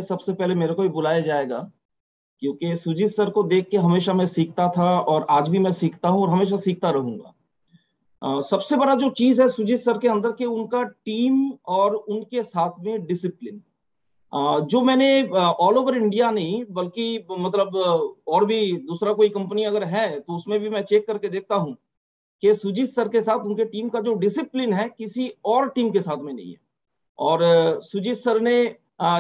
में सबसे पहले मेरे को ही बुलाया जाएगा, क्योंकि सुजीत सर को देख के हमेशा मैं सीखता था और आज भी मैं सीखता हूँ और हमेशा सीखता रहूंगा। सबसे बड़ा जो चीज है सुजीत सर के अंदर के उनका टीम और उनके साथ में डिसिप्लिन, जो मैंने ऑल ओवर इंडिया नहीं बल्कि मतलब और भी दूसरा कोई कंपनी अगर है तो उसमें भी मैं चेक करके देखता हूँ कि सुजीत सर के साथ उनके टीम का जो डिसिप्लिन है किसी और टीम के साथ में नहीं है। और सुजीत सर ने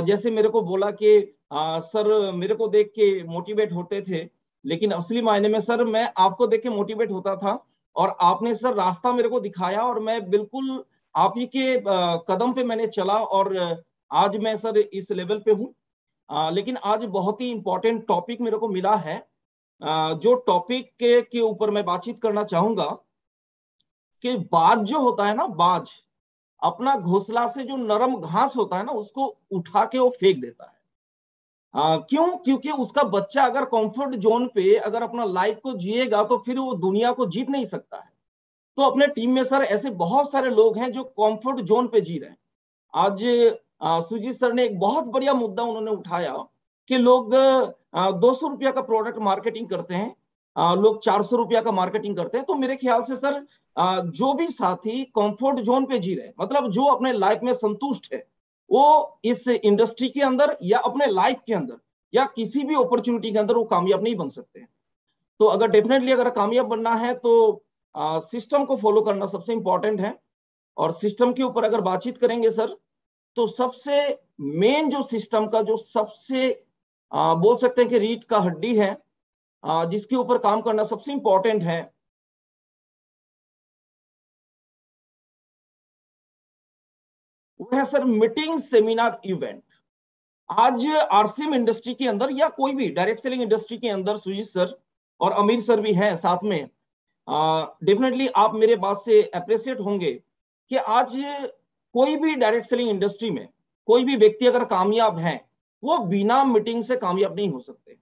जैसे मेरे को बोला कि सर मेरे को देख के मोटिवेट होते थे, लेकिन असली मायने में सर मैं आपको देख के मोटिवेट होता था और आपने सर रास्ता मेरे को दिखाया और मैं बिल्कुल आप ही के कदम पे मैंने चला और आज मैं सर इस लेवल पे हूँ। लेकिन आज बहुत ही इंपॉर्टेंट टॉपिक मेरे को मिला है, जो टॉपिक के ऊपर मैं बातचीत करना चाहूंगा कि बाज जो होता है ना, बाज अपना घोंसला से जो नरम घास होता है ना उसको उठा के वो फेंक देता है। क्यों? क्योंकि उसका बच्चा अगर कंफर्ट जोन पे अगर अपना लाइफ को जिएगा तो फिर वो दुनिया को जीत नहीं सकता है। तो अपने टीम में सर ऐसे बहुत सारे लोग हैं जो कंफर्ट जोन पे जी रहे हैं। आज सुजीत सर ने एक बहुत बढ़िया मुद्दा उन्होंने उठाया कि लोग 200 रुपया का प्रोडक्ट मार्केटिंग करते हैं, लोग 400 रुपया का मार्केटिंग करते हैं। तो मेरे ख्याल से सर जो भी साथी कंफर्ट जोन पे जी रहे हैं, मतलब जो अपने लाइफ में संतुष्ट है, वो इस इंडस्ट्री के अंदर या अपने लाइफ के अंदर या किसी भी अपॉर्चुनिटी के अंदर वो कामयाब नहीं बन सकते हैं। तो अगर डेफिनेटली अगर कामयाब बनना है तो सिस्टम को फॉलो करना सबसे इंपॉर्टेंट है। और सिस्टम के ऊपर अगर बातचीत करेंगे सर, तो सबसे मेन जो सिस्टम का जो सबसे बोल सकते हैं कि रीढ़ का हड्डी है, जिसके ऊपर काम करना सबसे इंपॉर्टेंट है, वो है सर मीटिंग, सेमिनार, इवेंट। आज आरसीएम इंडस्ट्री के अंदर या कोई भी डायरेक्ट सेलिंग इंडस्ट्री के अंदर सुजीत सर और अमीर सर भी हैं साथ में, डेफिनेटली आप मेरे बात से अप्रिशिएट होंगे कि आज कोई भी डायरेक्ट सेलिंग इंडस्ट्री में कोई भी व्यक्ति अगर कामयाब है वो बिना मीटिंग से कामयाब नहीं हो सकते।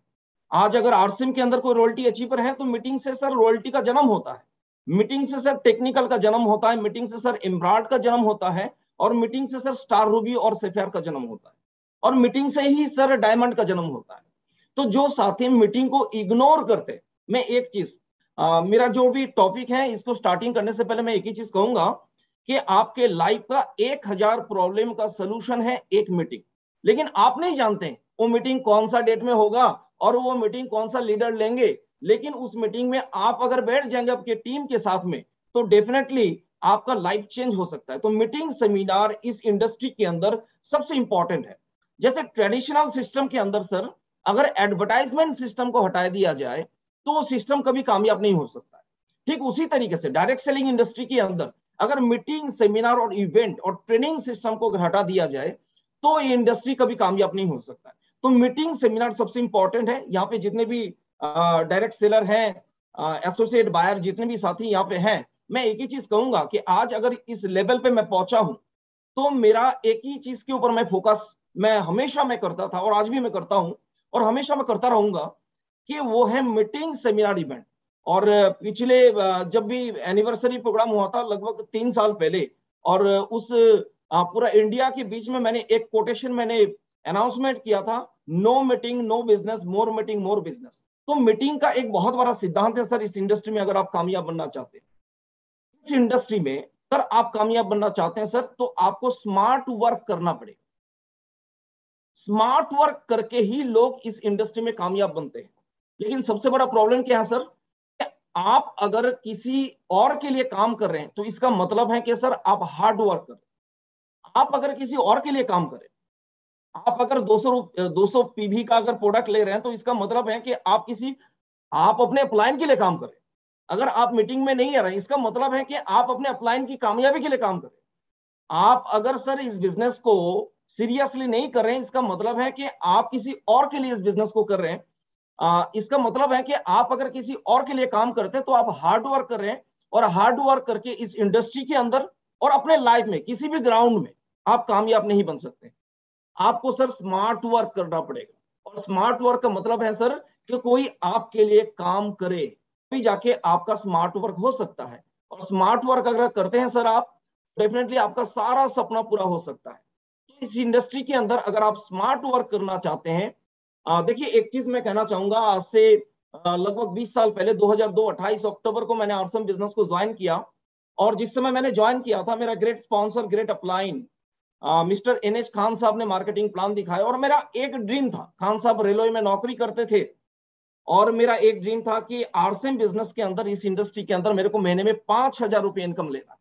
आज अगर आरसीएम के अंदर कोई रॉयल्टी अचीवर है तो मीटिंग से सर रॉयल्टी का जन्म होता है, मीटिंग से सर टेक्निकल का जन्म होता है, मीटिंग से सर एम्ब्राड का जन्म होता है, और मीटिंग से सर स्टार रूबी और सफेयर का जन्म होता है, और मीटिंग से ही सर डायमंड का जन्म होता है। तो जो साथी मीटिंग को इग्नोर करते, मैं एक चीज मेरा जो भी टॉपिक है इसको स्टार्टिंग करने से पहले मैं एक ही चीज कहूंगा कि आपके लाइफ का 1000 प्रॉब्लम का सोल्यूशन है एक मीटिंग। लेकिन आप नहीं जानते वो मीटिंग कौन सा डेट में होगा और वो मीटिंग कौन सा लीडर लेंगे, लेकिन उस मीटिंग में आप अगर बैठ जाएंगे आपके टीम के साथ में तो डेफिनेटली आपका लाइफ चेंज हो सकता है। तो मीटिंग सेमिनार इस इंडस्ट्री के अंदर सबसे इंपॉर्टेंट है। जैसे ट्रेडिशनल सिस्टम के अंदर सर अगर एडवर्टाइजमेंट सिस्टम को हटा दिया जाए तो वो सिस्टम कभी कामयाब नहीं हो सकता है। ठीक उसी तरीके से डायरेक्ट सेलिंग इंडस्ट्री के अंदर अगर मीटिंग, सेमिनार और इवेंट और ट्रेनिंग सिस्टम को हटा दिया जाए तो ये इंडस्ट्री कभी कामयाब नहीं हो सकता है। तो मीटिंग, सेमिनार सबसे इंपॉर्टेंट है। यहाँ पे जितने भी डायरेक्ट सेलर हैं, एसोसिएट बायर जितने भी साथी यहाँ पे हैं, मैं एक ही चीज कहूंगा कि आज अगर इस लेवल पे मैं पहुंचा हूं तो मेरा एक ही चीज के ऊपर मैं फोकस मैं हमेशा मैं करता था और आज भी मैं करता हूं और हमेशा मैं करता रहूंगा कि वो है मीटिंग, सेमिनार, इवेंट। और पिछले जब भी एनिवर्सरी प्रोग्राम हुआ था लगभग 3 साल पहले, और उस पूरा इंडिया के बीच में मैंने एक कोटेशन मैंने अनाउंसमेंट किया था, नो मीटिंग नो बिजनेस, मोर मीटिंग मोर बिजनेस। तो मीटिंग का एक बहुत बड़ा सिद्धांत है सर इस इंडस्ट्री में। अगर आप कामयाब बनना चाहते हैं इस इंडस्ट्री में, सर आप कामयाब बनना चाहते हैं सर, तो आपको स्मार्ट वर्क करना पड़ेगा। स्मार्ट वर्क करके ही लोग इस इंडस्ट्री में कामयाब बनते हैं। लेकिन सबसे बड़ा प्रॉब्लम क्या है सर, आप अगर किसी और के लिए काम कर रहे हैं तो इसका मतलब है कि सर आप हार्ड वर्क कर रहे हैं। आप अगर किसी और के लिए काम करें, आप अगर 200 पीवी का अगर प्रोडक्ट ले रहे हैं तो इसका मतलब है कि आप अपने अपलाइन के लिए काम करें। अगर आप मीटिंग में नहीं आ रहे हैं इसका मतलब है कि आप अपने अपलाइन की कामयाबी के लिए काम करें। आप अगर सर इस बिजनेस को सीरियसली नहीं कर रहे हैं इसका मतलब है कि आप किसी और के लिए इस बिजनेस को कर रहे हैं। इसका मतलब है कि आप अगर किसी और के लिए काम करते हैं तो आप हार्ड वर्क कर रहे हैं, और हार्ड वर्क करके इस इंडस्ट्री के अंदर और अपने लाइफ में किसी भी ग्राउंड में आप कामयाब नहीं बन सकते। आपको सर स्मार्ट वर्क करना पड़ेगा, और स्मार्ट वर्क का मतलब है सर कि कोई आपके लिए काम करे, तभी जाके आपका स्मार्ट वर्क हो सकता है। और स्मार्ट वर्क अगर करते हैं सर आप, डेफिनेटली आपका सारा सपना पूरा हो सकता है। तो इस इंडस्ट्री के अंदर अगर आप स्मार्ट वर्क करना चाहते हैं, देखिए एक चीज मैं कहना चाहूंगा, आज से लगभग 20 साल पहले 2002 28 अक्टूबर को मैंने आरसम बिजनेस को ज्वाइन किया। और जिस समय मैंने ज्वाइन किया था, मेरा great sponsor, great upline mister NH Khan साहब ने मार्केटिंग प्लान दिखाया। और मेरा एक ड्रीम था, खान साहब रेलवे में नौकरी करते थे, और मेरा एक ड्रीम था कि आरसीएम बिजनेस के अंदर, इस इंडस्ट्री के अंदर मेरे को महीने में 5,000 रुपए इनकम लेना।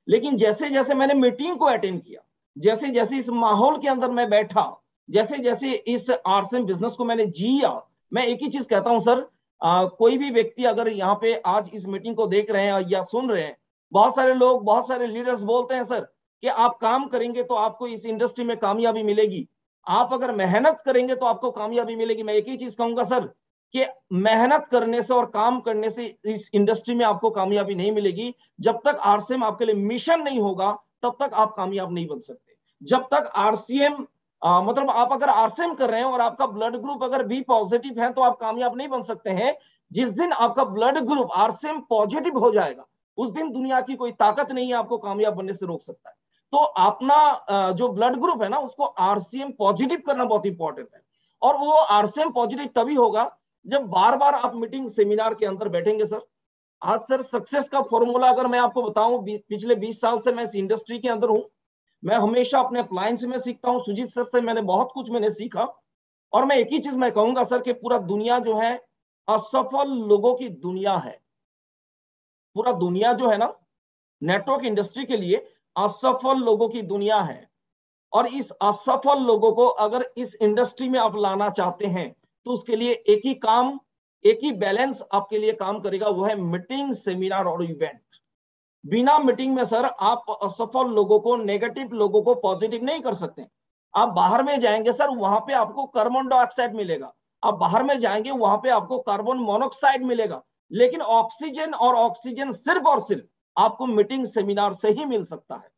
लेकिन जैसे जैसे मैंने मीटिंग को अटेंड किया, जैसे जैसे इस माहौल के अंदर मैं बैठा, जैसे जैसे इस आरसीएम बिजनेस को मैंने जिया, मैं एक ही चीज कहता हूं सर, कोई भी व्यक्ति अगर यहाँ पे आज इस मीटिंग को देख रहे हैं या सुन रहे हैं, बहुत सारे लोग, बहुत सारे लीडर्स बोलते हैं सर कि आप काम करेंगे तो आपको इस इंडस्ट्री में कामयाबी मिलेगी, आप अगर मेहनत करेंगे तो आपको कामयाबी मिलेगी। मैं एक ही चीज कहूंगा सर कि मेहनत करने से और काम करने से इस इंडस्ट्री में आपको कामयाबी नहीं मिलेगी। जब तक आरसीएम आपके लिए मिशन नहीं होगा, तब तक आप कामयाब नहीं बन सकते। जब तक आरसीएम मतलब आप अगर आरसीएम कर रहे हैं और आपका ब्लड ग्रुप अगर बी पॉजिटिव है, तो आप कामयाब नहीं बन सकते हैं। जिस दिन आपका ब्लड ग्रुप आरसीएम पॉजिटिव हो जाएगा, उस दिन दुनिया की कोई ताकत नहीं है आपको कामयाब बनने से रोक सकता है। तो अपना जो ब्लड ग्रुप है ना, उसको आरसीएम पॉजिटिव करना बहुत इंपॉर्टेंट है। और वो आरसीएम पॉजिटिव तभी होगा जब बार बार आप मीटिंग सेमिनार के अंदर बैठेंगे सर। आज सर सक्सेस का फॉर्मूला अगर मैं आपको बताऊं, पिछले 20 साल से मैं इस इंडस्ट्री के अंदर हूं, मैं हमेशा अपने अपलाइन से मैं सीखता हूं, सुजीत सर से मैंने बहुत कुछ मैंने सीखा। और मैं एक ही चीज मैं कहूंगा सर कि पूरा दुनिया जो है असफल लोगों की दुनिया है। पूरा दुनिया जो है ना, नेटवर्क इंडस्ट्री के लिए असफल लोगों की दुनिया है। और इस असफल लोगों को अगर इस इंडस्ट्री में आप लाना चाहते हैं, तो उसके लिए एक ही काम, एक ही बैलेंस आपके लिए काम करेगा, वो है मीटिंग, सेमिनार और इवेंट। बिना मीटिंग में सर आप असफल लोगों को, नेगेटिव लोगों को पॉजिटिव नहीं कर सकते। आप बाहर में जाएंगे सर, वहां पे आपको कार्बन डाइऑक्साइड मिलेगा, आप बाहर में जाएंगे वहां पे आपको कार्बन मोनोऑक्साइड मिलेगा, लेकिन ऑक्सीजन और ऑक्सीजन सिर्फ और सिर्फ आपको मीटिंग सेमिनार से ही मिल सकता है।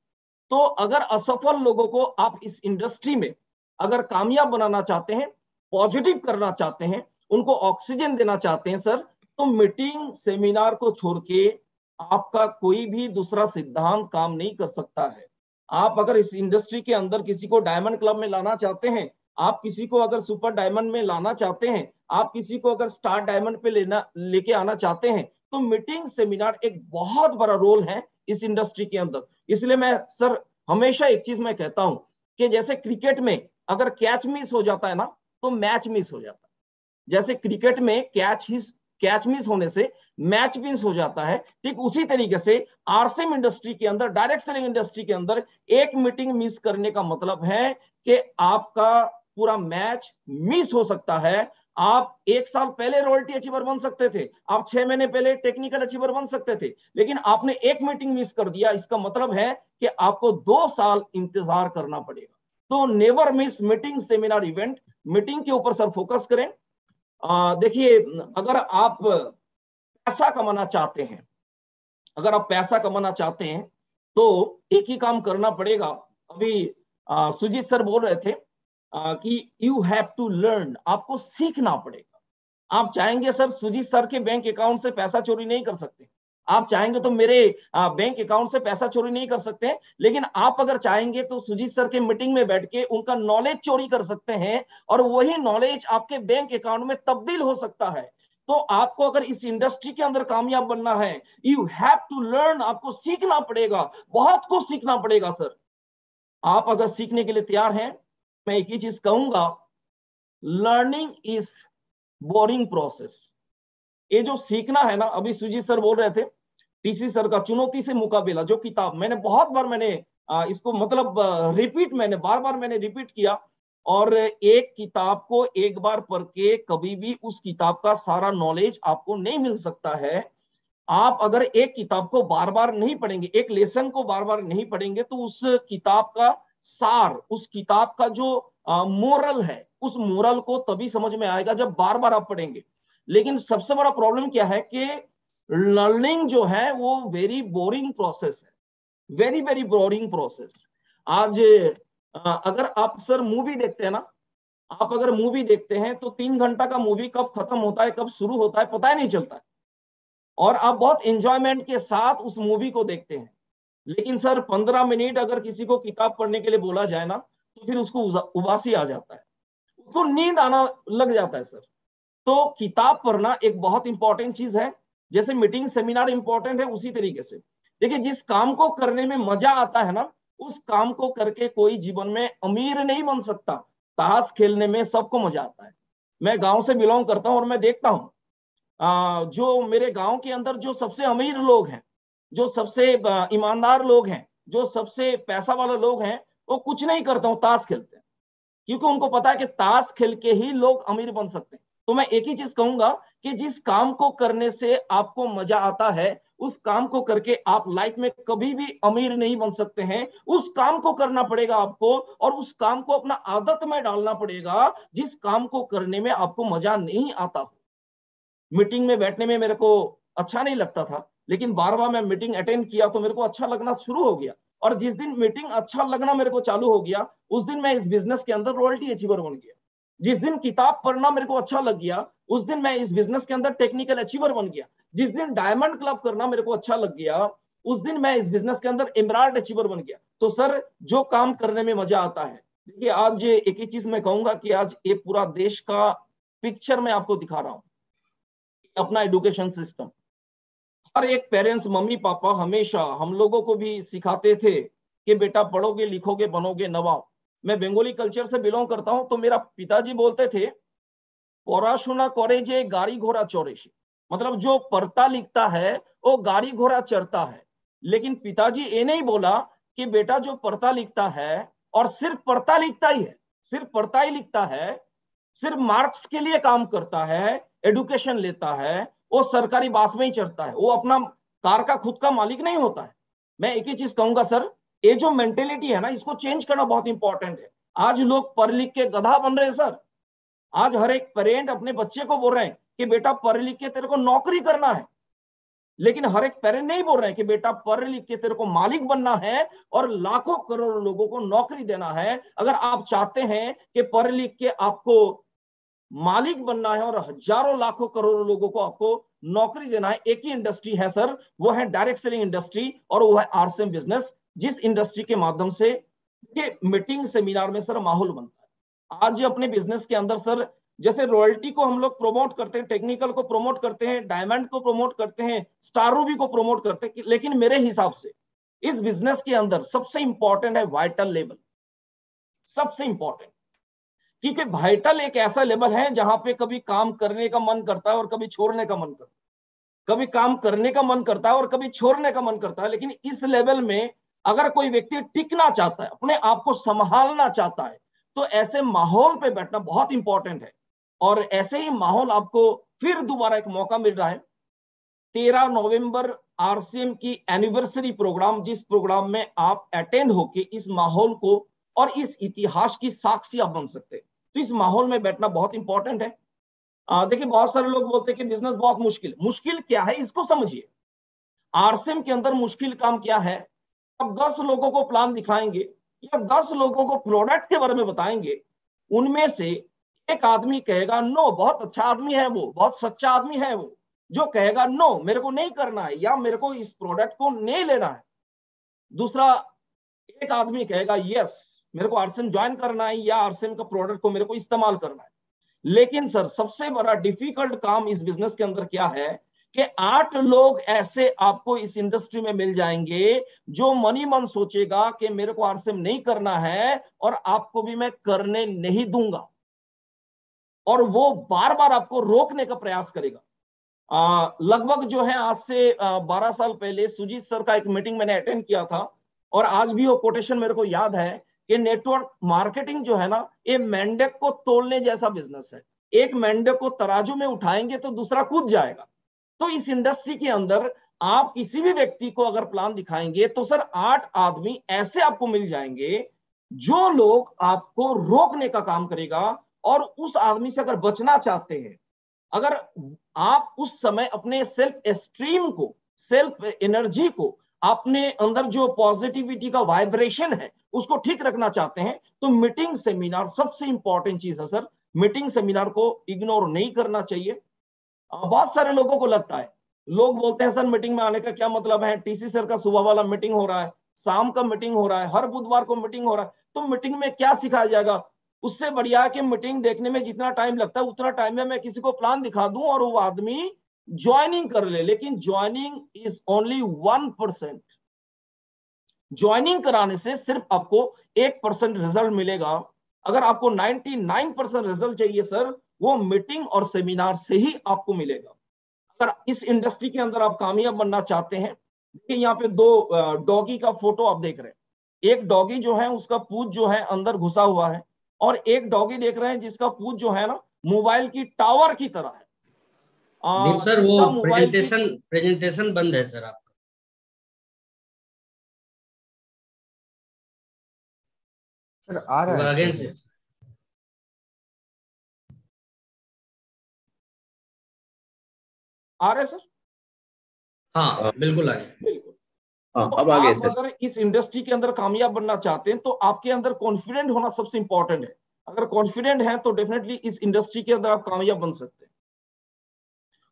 तो अगर असफल लोगों को आप इस इंडस्ट्री में अगर कामयाब बनाना चाहते हैं, पॉजिटिव करना चाहते हैं, उनको ऑक्सीजन देना चाहते हैं सर, तो मीटिंग सेमिनार को छोड़ के आपका कोई भी दूसरा सिद्धांत काम नहीं कर सकता है। आप अगर इस इंडस्ट्री के अंदर किसी को डायमंड क्लब में लाना चाहते हैं, आप किसी को अगर सुपर डायमंड में लाना चाहते हैं, आप किसी को अगर स्टार डायमंड पे लेके आना चाहते हैं, तो मीटिंग सेमिनार एक बहुत बड़ा रोल है इस इंडस्ट्री के अंदर। इसलिए मैं सर हमेशा एक चीज मैं कहता हूं कि जैसे क्रिकेट में अगर कैच मिस हो जाता है ना, तो मैच मिस हो जाता है। जैसे क्रिकेट में कैच मिस होने से मैच मिस हो जाता है, ठीक उसी तरीके से आरसीएम इंडस्ट्री के अंदर, डायरेक्ट सेलिंग इंडस्ट्री के अंदर एक मीटिंग मिस करने का मतलब है कि आपका पूरा मैच मिस हो सकता है। आप 1 साल पहले रॉयल्टी अचीवर बन सकते थे, आप 6 महीने पहले टेक्निकल अचीवर बन सकते थे, लेकिन आपने एक मीटिंग मिस कर दिया, इसका मतलब है कि आपको 2 साल इंतजार करना पड़ेगा। तो never miss meeting, seminar, event. Meeting के ऊपर सर फोकस करें। देखिए, अगर आप पैसा कमाना चाहते हैं, अगर आप पैसा कमाना चाहते हैं, तो एक ही काम करना पड़ेगा। अभी सुजीत सर बोल रहे थे कि यू हैव टू लर्न, आपको सीखना पड़ेगा। आप चाहेंगे सर, सुजीत सर के बैंक अकाउंट से पैसा चोरी नहीं कर सकते, आप चाहेंगे तो मेरे बैंक अकाउंट से पैसा चोरी नहीं कर सकते, लेकिन आप अगर चाहेंगे तो सुजीत सर के मीटिंग में बैठ के उनका नॉलेज चोरी कर सकते हैं, और वही नॉलेज आपके बैंक अकाउंट में तब्दील हो सकता है। तो आपको अगर इस इंडस्ट्री के अंदर कामयाब बनना है, यू हैव टू लर्न, आपको सीखना पड़ेगा, बहुत कुछ सीखना पड़ेगा सर। आप अगर सीखने के लिए तैयार हैं, मैं एक ही चीज कहूंगा, लर्निंग इज बोरिंग प्रोसेस। ये जो सीखना है ना, अभी सुजीत सर बोल रहे थे टीसी सर का चुनौती से मुकाबला, जो किताब मैंने बहुत बार मैंने इसको मतलब रिपीट, मैंने बार बार मैंने रिपीट किया। और एक किताब को एक बार पढ़ के कभी भी उस किताब का सारा नॉलेज आपको नहीं मिल सकता है। आप अगर एक किताब को बार बार नहीं पढ़ेंगे, एक लेसन को बार बार नहीं पढ़ेंगे, तो उस किताब का सार, उस किताब का जो मोरल है, उस मोरल को तभी समझ में आएगा जब बार बार आप पढ़ेंगे। लेकिन सबसे बड़ा प्रॉब्लम क्या है कि लर्निंग जो है वो वेरी बोरिंग प्रोसेस है, वेरी वेरी बोरिंग प्रोसेस। आज अगर आप सर मूवी देखते हैं ना, आप अगर मूवी देखते हैं तो 3 घंटा का मूवी कब खत्म होता है, कब शुरू होता है, पता ही नहीं चलता है, और आप बहुत एंजॉयमेंट के साथ उस मूवी को देखते हैं। लेकिन सर 15 मिनट अगर किसी को किताब पढ़ने के लिए बोला जाए ना, तो फिर उसको उबासी आ जाता है, उसको नींद आना लग जाता है सर। तो किताब पढ़ना एक बहुत इंपॉर्टेंट चीज है। जैसे मीटिंग सेमिनार इंपॉर्टेंट है, उसी तरीके से देखिए, जिस काम को करने में मजा आता है ना, उस काम को करके कोई जीवन में अमीर नहीं बन सकता। ताश खेलने में सबको मजा आता है। मैं गांव से बिलोंग करता हूं और मैं देखता हूं जो मेरे गांव के अंदर जो सबसे अमीर लोग हैं, जो सबसे ईमानदार लोग हैं, जो सबसे पैसा वाले लोग हैं, वो कुछ नहीं करता हूं, ताश खेलते हैं। क्योंकि उनको पता है कि ताश खेल के ही लोग अमीर बन सकते हैं। तो मैं एक ही चीज कहूंगा कि जिस काम को करने से आपको मजा आता है, उस काम को करके आप लाइफ में कभी भी अमीर नहीं बन सकते हैं। उस काम को करना पड़ेगा आपको, और उस काम को अपना आदत में डालना पड़ेगा जिस काम को करने में आपको मजा नहीं आता। मीटिंग में बैठने में मेरे को अच्छा नहीं लगता था, लेकिन बार बार मैं मीटिंग अटेंड किया तो मेरे को अच्छा लगना शुरू हो गया। और जिस दिन मीटिंग अच्छा लगना मेरे को चालू हो गया, उस दिन मैं इस बिजनेस के अंदर रॉयल्टी अचीवर बन गया। जिस दिन किताब पढ़ना मेरे को अच्छा लग गया, उस दिन मैं इस बिजनेस के अंदर टेक्निकल अचीवर बन गया। जिस दिन डायमंड क्लब करना मेरे को अच्छा लग गया, उस दिन मैं इस बिजनेस के अंदर एमराल्ड अचीवर बन गया। तो सर, जो काम करने में मजा आता है, देखिए आज एक ही चीज मैं कहूंगा कि आज ये पूरा देश का पिक्चर मैं आपको दिखा रहा हूं, अपना एजुकेशन सिस्टम। हर एक पेरेंट्स, मम्मी पापा हमेशा हम लोगों को भी सिखाते थे कि बेटा पढ़ोगे लिखोगे बनोगे नवाब। मैं बंगाली कल्चर से बिलोंग करता हूं, तो मेरा पिताजी बोलते थे पढ़ाशुना करे जे गाड़ी घोड़ा चढ़े से, मतलब जो पढ़ता लिखता है वो गाड़ी घोड़ा चढ़ता है। लेकिन पिताजी ये नहीं बोला कि बेटा जो पढ़ता लिखता है और सिर्फ पढ़ता लिखता ही है, सिर्फ पढ़ता ही लिखता है, सिर्फ मार्क्स के लिए काम करता है, एडुकेशन लेता है, वो सरकारी बस में ही चढ़ता है, वो अपना कार का खुद का मालिक नहीं होता है। मैं एक ही चीज कहूंगा सर, ये जो मेंटेलिटी है ना, इसको चेंज करना बहुत इंपॉर्टेंट है। आज लोग पढ़ लिख के गधा बन रहे हैं सर। आज हर एक पेरेंट अपने बच्चे को बोल रहे हैं कि बेटा पढ़ लिख के तेरे को नौकरी करना है, लेकिन हर एक पेरेंट नहीं बोल रहे हैं कि बेटा पढ़ लिख के तेरे को मालिक बनना है और लाखों करोड़ों लोगों को नौकरी देना है। अगर आप चाहते हैं कि पढ़ लिख के आपको मालिक बनना है और हजारों लाखों करोड़ों लोगों को आपको नौकरी देना है, एक ही इंडस्ट्री है सर, वो है डायरेक्ट सेलिंग इंडस्ट्री, और वो है आरसीएम बिजनेस। जिस इंडस्ट्री के माध्यम से ये मीटिंग सेमिनार में सर माहौल बनता है। आज अपने बिजनेस के अंदर सर, जैसे रॉयल्टी को हम लोग प्रमोट करते हैं, टेक्निकल को प्रमोट करते हैं, डायमंड को प्रमोट करते हैं, स्टार रूबी को प्रमोट करते हैं, लेकिन मेरे हिसाब से इस बिजनेस के अंदर सबसे इंपॉर्टेंट है वाइटल लेवल, सबसे इंपॉर्टेंट। क्योंकि वाइटल एक ऐसा लेवल है जहां पे कभी काम करने का मन करता है और कभी छोड़ने का मन करता है, कभी काम करने का मन करता है और कभी छोड़ने का मन करता है। लेकिन इस लेवल में अगर कोई व्यक्ति टिकना चाहता है, अपने आप को संभालना चाहता है, तो ऐसे माहौल पे बैठना बहुत इंपॉर्टेंट है। और ऐसे ही माहौल आपको फिर दोबारा एक मौका मिल रहा है। 13 नवंबर आरसीएम की एनिवर्सरी प्रोग्राम, जिस प्रोग्राम में आप अटेंड होके इस माहौल को और इस इतिहास की साक्षी आप बन सकते हैं। तो इस माहौल में बैठना बहुत इंपॉर्टेंट है। देखिए, बहुत सारे लोग बोलते हैं कि बिजनेस बहुत मुश्किल। मुश्किल क्या है इसको समझिए। आरसीएम के अंदर मुश्किल काम क्या है? अब 10 लोगों को प्लान दिखाएंगे या 10 लोगों को प्रोडक्ट के बारे में बताएंगे, उनमें से एक आदमी कहेगा नो, बहुत अच्छा आदमी है वो, बहुत सच्चा आदमी है वो, जो कहेगा नो मेरे को नहीं करना है या मेरे को इस प्रोडक्ट को नहीं लेना है। दूसरा एक आदमी कहेगा यस, मेरे को आरसीएम ज्वाइन करना है या आरसीएम का प्रोडक्ट को मेरे को इस्तेमाल करना है। लेकिन सर, सबसे बड़ा डिफिकल्ट काम इस बिजनेस के अंदर क्या है कि 8 लोग ऐसे आपको इस इंडस्ट्री में मिल जाएंगे जो मनी मन सोचेगा कि मेरे को आरसीएम नहीं करना है और आपको भी मैं करने नहीं दूंगा, और वो बार बार आपको रोकने का प्रयास करेगा। लगभग जो है आज से 12 साल पहले सुजीत सर का एक मीटिंग मैंने अटेंड किया था, और आज भी वो कोटेशन मेरे को याद है कि नेटवर्क मार्केटिंग जो है ना, ये मेंढक को तोड़ने जैसा बिजनेस है। एक मेंढक को तराजू में उठाएंगे तो दूसरा कूद जाएगा। तो इस इंडस्ट्री के अंदर आप किसी भी व्यक्ति को अगर प्लान दिखाएंगे तो सर 8 आदमी ऐसे आपको मिल जाएंगे जो लोग आपको रोकने का काम करेगा। और उस आदमी से अगर बचना चाहते हैं, अगर आप उस समय अपने सेल्फ एस्टीम को, सेल्फ एनर्जी को, अपने अंदर जो पॉजिटिविटी का वाइब्रेशन है उसको ठीक रखना चाहते हैं, तो मीटिंग सेमिनार सबसे इंपॉर्टेंट चीज है सर। मीटिंग सेमिनार को इग्नोर नहीं करना चाहिए। बहुत सारे लोगों को लगता है, लोग बोलते हैं सर मीटिंग में आने का क्या मतलब है, टीसी सर का सुबह वाला मीटिंग हो रहा है, शाम का मीटिंग हो रहा है, हर बुधवार को मीटिंग हो रहा है, तो मीटिंग में क्या सिखाया जाएगा? उससे बढ़िया है कि मीटिंग देखने में जितना टाइम लगता है उतना टाइम में मैं किसी को प्लान दिखा दूं और वो आदमी ज्वाइनिंग कर ले। लेकिन ज्वाइनिंग इज ओनली 1%। ज्वाइनिंग कराने से सिर्फ आपको 1% रिजल्ट मिलेगा। अगर आपको 99% रिजल्ट चाहिए सर, वो मीटिंग और सेमिनार से ही आपको मिलेगा। अगर इस इंडस्ट्री के अंदर आप कामयाब बनना चाहते हैं, देखिए यहाँ पे दो डॉगी का फोटो आप देख रहे हैं। एक डॉगी जो है उसका पूंछ जो है अंदर घुसा हुआ है, और एक डॉगी देख रहे हैं जिसका पूंछ जो है ना मोबाइल की टावर की तरह है। दीप सर, वो जिसका मोबाइल की प्रेजेंटेशन बंद है सर आपका। सर आ रहा है अगेन से। आ रहे सर? हाँ बिल्कुल आ गया। बिल्कुल। हाँ, तो अब आ गए आप सर। अगर इस इंडस्ट्री के अंदर कामयाब बनना चाहते हैं तो आपके अंदर कॉन्फिडेंट होना सबसे इंपॉर्टेंट है। अगर कॉन्फिडेंट है तो डेफिनेटली इस इंडस्ट्री के अंदर आप कामयाब बन सकते हैं।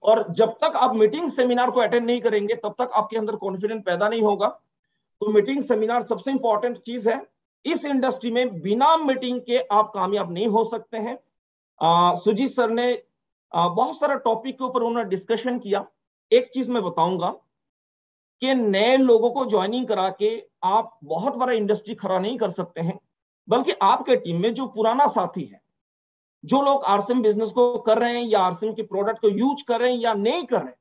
और जब तक आप मीटिंग सेमिनार को अटेंड नहीं करेंगे तब तक आपके अंदर कॉन्फिडेंस पैदा नहीं होगा। तो मीटिंग सेमिनार सबसे इंपॉर्टेंट चीज है। इस इंडस्ट्री में बिना मीटिंग के आप कामयाब नहीं हो सकते हैं। सुजीत सर ने बहुत सारा टॉपिक के ऊपर उन्होंने डिस्कशन किया। एक चीज मैं बताऊंगा कि नए लोगों को ज्वाइनिंग करा के आप बहुत बड़ा इंडस्ट्री खड़ा नहीं कर सकते हैं, बल्कि आपके टीम में जो पुराना साथी है, जो लोग आरसीएम बिजनेस को कर रहे हैं या आरसीएम के प्रोडक्ट को यूज कर रहे हैं या नहीं कर रहे हैं,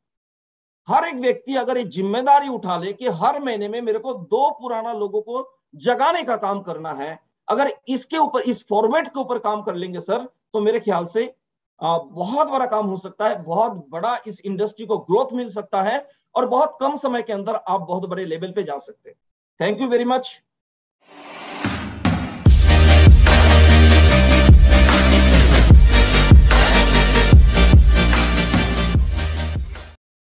हर एक व्यक्ति अगर ये जिम्मेदारी उठा ले कि हर महीने में मेरे को 2 पुराना लोगों को जगाने का काम करना है, अगर इसके ऊपर इस फॉर्मेट के ऊपर काम कर लेंगे सर, तो मेरे ख्याल से बहुत बड़ा काम हो सकता है। बहुत बड़ा इस इंडस्ट्री को ग्रोथ मिल सकता है और बहुत कम समय के अंदर आप बहुत बड़े लेवल पे जा सकते हैं। Thank you very much.